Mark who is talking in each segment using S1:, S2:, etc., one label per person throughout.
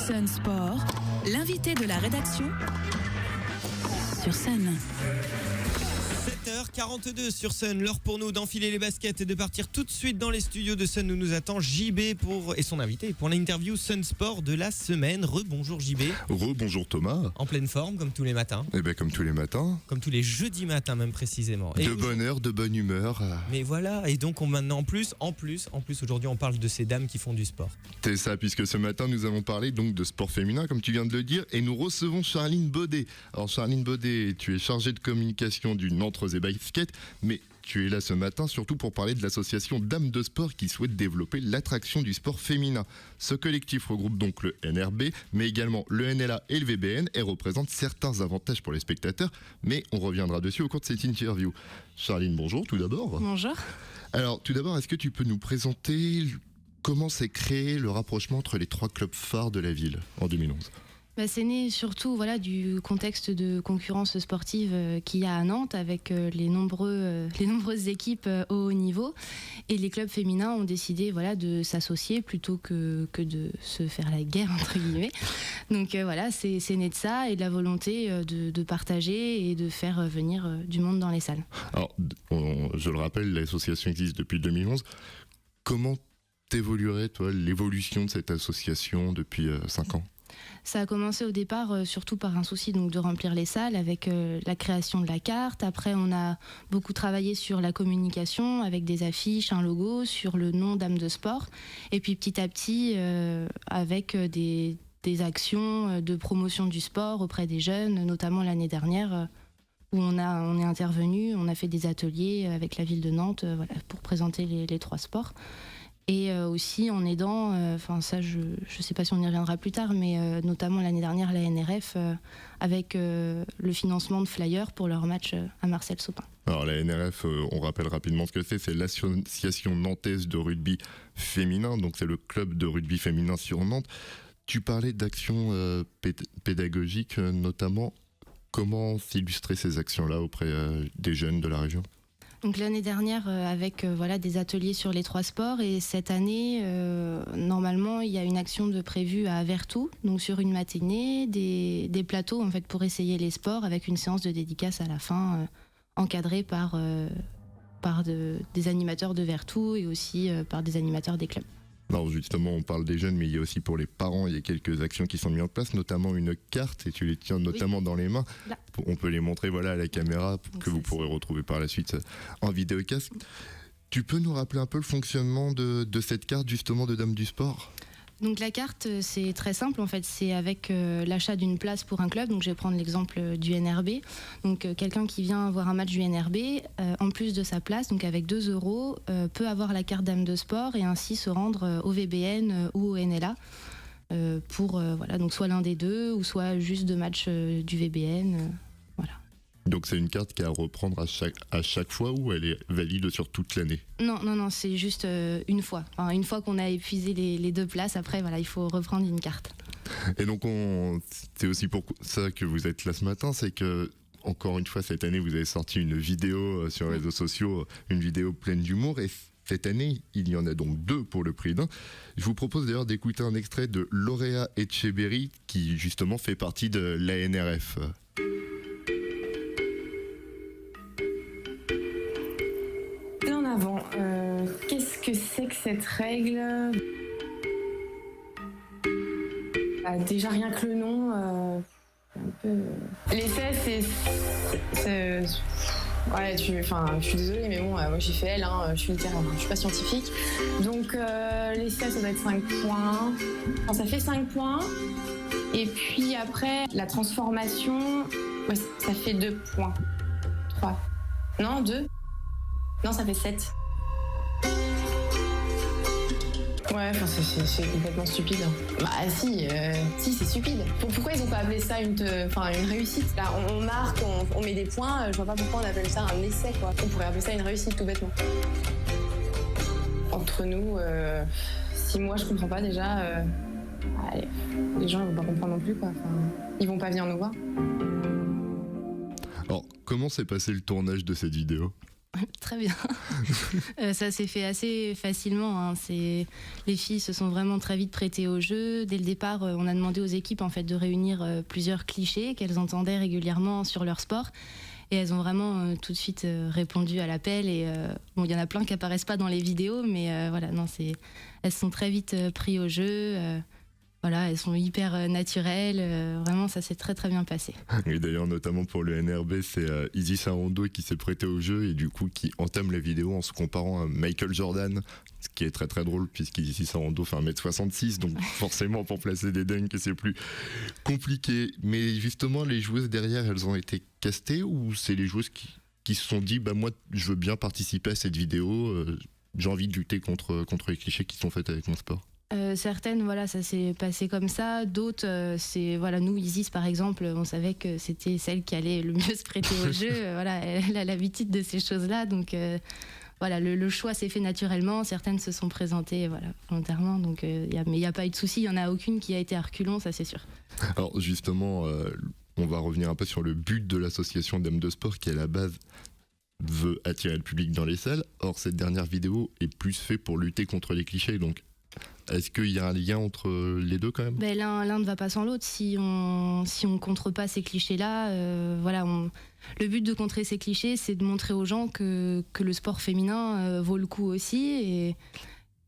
S1: Sun Sport, l'invité de la rédaction sur Sun.
S2: 7h42 sur Sun, l'heure pour nous d'enfiler les baskets et de partir tout de suite dans les studios de Sun où nous attend JB et son invité pour l'interview Sun Sport de la semaine. Rebonjour JB.
S3: Rebonjour Thomas.
S2: En pleine forme comme tous les matins.
S3: Eh bien comme tous les matins.
S2: Comme tous les jeudis matins même précisément.
S3: De bonne heure, de bonne humeur.
S2: Mais voilà, et donc maintenant en plus aujourd'hui on parle de ces dames qui font du sport.
S3: C'est ça, puisque ce matin nous allons parler donc de sport féminin comme tu viens de le dire et nous recevons Charline Baudet. Alors Charline Baudet, tu es chargée de communication du Nantes Rosé Basket, mais tu es là ce matin surtout pour parler de l'association Dames de Sport qui souhaite développer l'attraction du sport féminin. Ce collectif regroupe donc le NRB, mais également le NLA et le VBN et représente certains avantages pour les spectateurs, mais on reviendra dessus au cours de cette interview. Charline, bonjour tout d'abord.
S4: Bonjour.
S3: Alors tout d'abord, est-ce que tu peux nous présenter comment s'est créé le rapprochement entre les trois clubs phares de la ville en 2011 ?
S4: C'est né surtout du contexte de concurrence sportive qu'il y a à Nantes avec les nombreuses équipes au haut niveau, et les clubs féminins ont décidé de s'associer plutôt que de se faire la guerre entre guillemets. Donc c'est né de ça et de la volonté de partager et de faire venir du monde dans les salles.
S3: Alors je le rappelle, l'association existe depuis 2011. Comment t'évoluerais toi l'évolution de cette association depuis 5 ans ?
S4: Ça a commencé au départ surtout par un souci de remplir les salles avec la création de la carte. Après, on a beaucoup travaillé sur la communication avec des affiches, un logo, sur le nom Dames de Sport. Et puis petit à petit, avec des actions de promotion du sport auprès des jeunes, notamment l'année dernière, où on est intervenu, on a fait des ateliers avec la ville de Nantes pour présenter les trois sports. Et aussi en aidant, je sais pas si on y reviendra plus tard, mais notamment l'année dernière la NRF avec le financement de flyers pour leur match à Marcel Sopin.
S3: Alors la NRF, on rappelle rapidement ce que c'est l'association nantaise de rugby féminin, donc c'est le club de rugby féminin sur Nantes. Tu parlais d'actions pédagogiques notamment. Comment s'illustrer ces actions-là auprès des jeunes de la région ?
S4: Donc l'année dernière avec des ateliers sur les trois sports, et cette année normalement il y a une action de prévue à Vertou, donc sur une matinée, des plateaux pour essayer les sports avec une séance de dédicace à la fin encadrée par des animateurs de Vertou et aussi par des animateurs des clubs.
S3: Alors justement, on parle des jeunes, mais il y a aussi pour les parents, il y a quelques actions qui sont mises en place, notamment une carte, et tu les tiens notamment dans les mains. Là. On peut les montrer à la caméra, que vous pourrez retrouver par la suite en vidéocast. Tu peux nous rappeler un peu le fonctionnement de cette carte justement de Dames du Sport ?
S4: Donc la carte, c'est très simple c'est avec l'achat d'une place pour un club. Donc je vais prendre l'exemple du NRB. Donc quelqu'un qui vient voir un match du NRB, en plus de sa place, donc avec 2 €, peut avoir la carte Dame de Sport et ainsi se rendre au VBN ou au NLA pour donc soit l'un des deux ou soit juste 2 matchs du VBN.
S3: Donc c'est une carte qui a à reprendre à chaque fois, ou elle est valide sur toute l'année ?
S4: Non, c'est juste une fois. Une fois qu'on a épuisé les 2 places, après il faut reprendre une carte.
S3: Et donc c'est aussi pour ça que vous êtes là ce matin, c'est que encore une fois cette année vous avez sorti une vidéo sur les réseaux sociaux, une vidéo pleine d'humour, et cette année il y en a donc 2 pour le prix d'un. Je vous propose d'ailleurs d'écouter un extrait de Lauréat Etcheberry qui justement fait partie de la NRF.
S5: Qu'est-ce que c'est que cette règle ? Déjà rien que le nom, un peu... L'essai, je suis désolée, mais bon, moi j'ai fait L, je suis littéraire, je suis pas scientifique. Donc l'essai, ça doit être 5 points. Ça fait 5 points. Et puis après, la transformation, ça fait 2 points. 3. Non, 2. Non, ça fait 7. Ouais, c'est complètement stupide. Si, c'est stupide. Pourquoi ils ont pas appelé ça une réussite ? Là, on marque, on met des points, je vois pas pourquoi on appelle ça un essai, quoi. On pourrait appeler ça une réussite, tout bêtement. Entre nous, si moi je comprends pas déjà, les gens ils vont pas comprendre non plus, quoi. Ils vont pas venir nous voir.
S3: Alors, comment s'est passé le tournage de cette vidéo ?
S4: Très bien. Ça s'est fait assez facilement. Hein. Les filles se sont vraiment très vite prêtées au jeu. Dès le départ, on a demandé aux équipes en fait, de réunir plusieurs clichés qu'elles entendaient régulièrement sur leur sport. Et elles ont vraiment tout de suite répondu à l'appel. Et bon, il y en a plein qui apparaissent pas dans les vidéos, mais voilà, non, elles sont très vite prises au jeu. Voilà, elles sont hyper naturelles. Vraiment, ça s'est très très bien passé.
S3: Et d'ailleurs, notamment pour le NRB, c'est Isis Arondo qui s'est prêté au jeu et du coup qui entame la vidéo en se comparant à Michael Jordan, ce qui est très très drôle puisqu'Isis Arondo fait 1m66, donc forcément pour placer des dunks c'est plus compliqué. Mais justement, les joueuses derrière, elles ont été castées ou c'est les joueuses qui se sont dit bah moi je veux bien participer à cette vidéo, j'ai envie de lutter contre les clichés qui sont faits avec mon sport?
S4: Certaines, voilà, ça s'est passé comme ça. D'autres, c'est voilà, nous, Isis par exemple, on savait que c'était celle qui allait le mieux se prêter au jeu. Voilà, elle a l'habitude de ces choses-là, donc voilà, le choix s'est fait naturellement. Certaines se sont présentées, voilà, volontairement. Donc, mais il n'y a pas eu de souci. Il y en a aucune qui a été à reculons, ça c'est sûr.
S3: Alors justement, on va revenir un peu sur le but de l'association Dames de Sport, qui à la base veut attirer le public dans les salles. Or, cette dernière vidéo est plus faite pour lutter contre les clichés, donc. Est-ce qu'il y a un lien entre les deux quand même ?
S4: Ben, l'un ne va pas sans l'autre. Si on contre pas ces clichés-là, voilà, le but de contrer ces clichés, c'est de montrer aux gens que le sport féminin vaut le coup aussi.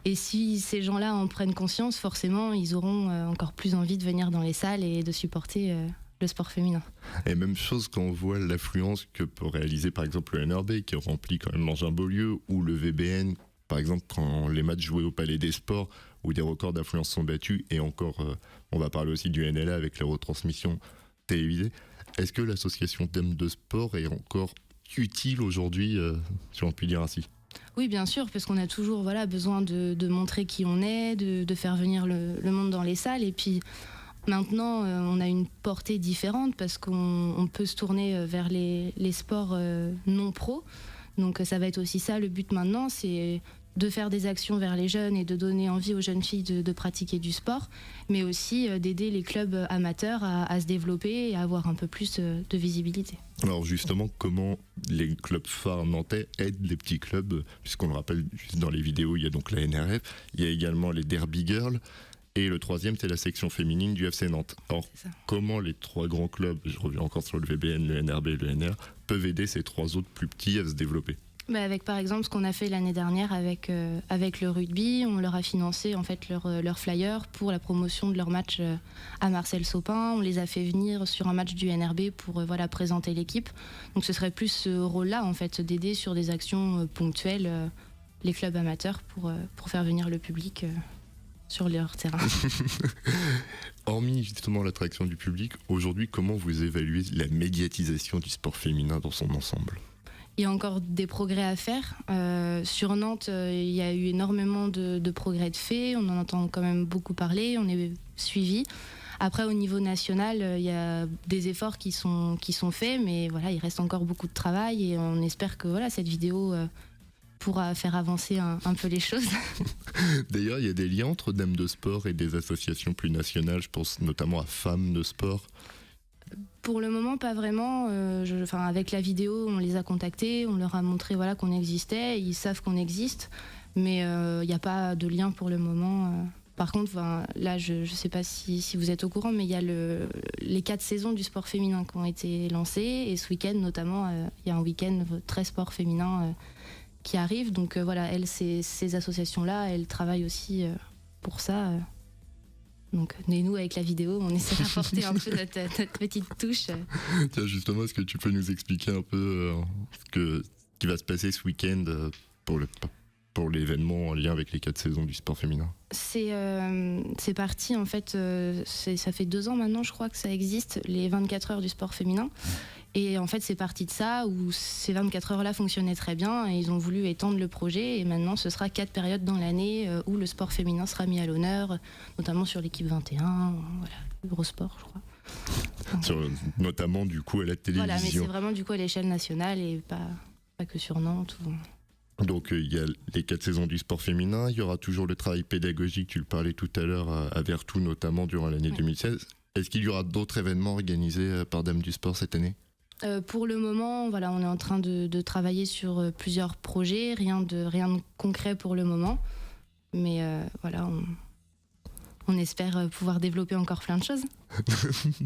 S4: Et si ces gens-là en prennent conscience, forcément, ils auront encore plus envie de venir dans les salles et de supporter le sport féminin.
S3: Et même chose quand on voit l'affluence que peut réaliser par exemple le NRB, qui remplit quand même Mangin-Beaulieu, ou le VBN, par exemple quand les matchs joués au Palais des Sports, où des records d'affluence sont battus, et encore, on va parler aussi du NLA avec les retransmissions télévisées. Est-ce que l'association Dames de Sport est encore utile aujourd'hui, si on peut dire ainsi ?
S4: Oui, bien sûr, parce qu'on a toujours besoin de montrer qui on est, de faire venir le monde dans les salles, et puis maintenant, on a une portée différente, parce qu'on peut se tourner vers les sports non pro, donc ça va être aussi ça le but maintenant, c'est de faire des actions vers les jeunes et de donner envie aux jeunes filles de pratiquer du sport, mais aussi d'aider les clubs amateurs à se développer et à avoir un peu plus de visibilité.
S3: Alors justement, comment les clubs phares nantais aident les petits clubs, puisqu'on le rappelle juste dans les vidéos, il y a donc la NRF, il y a également les Derby Girls, et le troisième c'est la section féminine du FC Nantes. Alors comment les trois grands clubs, je reviens encore sur le VBN, le NRB et le NR, peuvent aider ces trois autres plus petits à se développer ?
S4: Avec par exemple ce qu'on a fait l'année dernière avec le rugby, on leur a financé en fait leur flyer pour la promotion de leur match à Marcel Sopin. On les a fait venir sur un match du NRB pour présenter l'équipe. Donc ce serait plus ce rôle-là en fait, d'aider sur des actions ponctuelles les clubs amateurs pour faire venir le public sur leur terrain.
S3: Hormis justement l'attraction du public, aujourd'hui comment vous évaluez la médiatisation du sport féminin dans son ensemble ?
S4: Il y a encore des progrès à faire. Sur Nantes, il y a eu énormément de progrès de fait. On en entend quand même beaucoup parler. On est suivi. Après, au niveau national, il y a des efforts qui sont faits, mais voilà, il reste encore beaucoup de travail et on espère que cette vidéo pourra faire avancer un peu les choses.
S3: D'ailleurs, il y a des liens entre Dames de Sport et des associations plus nationales. Je pense notamment à Femmes de Sport.
S4: Pour le moment, pas vraiment. Avec la vidéo, on les a contactés, on leur a montré qu'on existait, ils savent qu'on existe, mais il n'y a pas de lien pour le moment. Par contre, là, je ne sais pas si vous êtes au courant, mais il y a les 4 saisons du sport féminin qui ont été lancées, et ce week-end notamment, il y a un week-end très sport féminin qui arrive. Donc ces associations-là, elles travaillent aussi pour ça. Donc, nous, avec la vidéo, on essaie d'apporter un peu notre petite touche.
S3: Tiens, justement, est-ce que tu peux nous expliquer un peu ce qui va se passer ce week-end pour l'événement en lien avec les 4 saisons du sport féminin ?
S4: C'est parti, en fait, ça fait 2 ans maintenant, je crois, que ça existe, les 24 heures du sport féminin. Et en fait, c'est parti de ça, où ces 24 heures-là fonctionnaient très bien, et ils ont voulu étendre le projet, et maintenant, ce sera 4 périodes dans l'année où le sport féminin sera mis à l'honneur, notamment sur l'équipe 21, Eurosport, je crois.
S3: Notamment, du coup, à la télévision.
S4: Voilà, mais c'est vraiment, du coup, à l'échelle nationale, et pas que sur Nantes.
S3: Donc, il y a les 4 saisons du sport féminin, il y aura toujours le travail pédagogique, tu le parlais tout à l'heure, à Vertou, notamment durant l'année 2016. Est-ce qu'il y aura d'autres événements organisés par Dames du Sport cette année ?
S4: Pour le moment, voilà, on est en train de travailler sur plusieurs projets, rien de concret pour le moment. Mais voilà, on espère pouvoir développer encore plein de choses.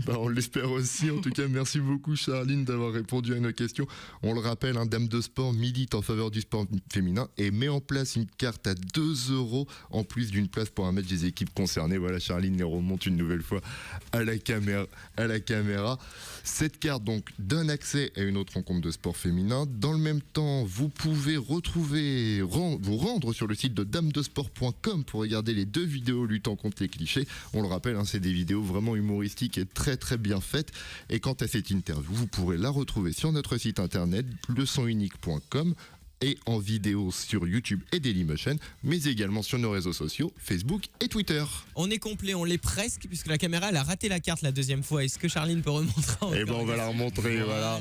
S3: On l'espère aussi. En tout cas, merci beaucoup Charline d'avoir répondu à nos questions. On le rappelle, Dame de Sport milite en faveur du sport féminin et met en place une carte à 2 € en plus d'une place pour un match des équipes concernées. Voilà, Charline les remonte une nouvelle fois à la caméra. Cette carte donc donne accès à une autre rencontre de sport féminin. Dans le même temps, vous pouvez vous rendre sur le site de damedesport.com pour regarder les 2 vidéos luttant contre les clichés. On le rappelle, c'est des vidéos vraiment humoristique et très très bien faite. Et quant à cette interview, vous pourrez la retrouver sur notre site internet leçonunique.com et en vidéo sur YouTube et Dailymotion, mais également sur nos réseaux sociaux, Facebook et Twitter.
S2: On est complet, on l'est presque, puisque la caméra elle a raté la carte la deuxième fois. Est-ce que Charline peut remontrer encore?
S3: Eh ben on va la remontrer, voilà.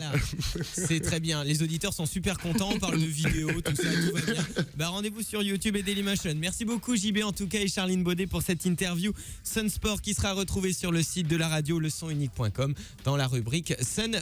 S2: C'est très bien, les auditeurs sont super contents, on parle de vidéos, tout ça, tout va bien. Rendez-vous sur YouTube et Dailymotion. Merci beaucoup JB en tout cas et Charline Baudet pour cette interview Sun Sport qui sera retrouvée sur le site de la radio leçonunique.com dans la rubrique Sun.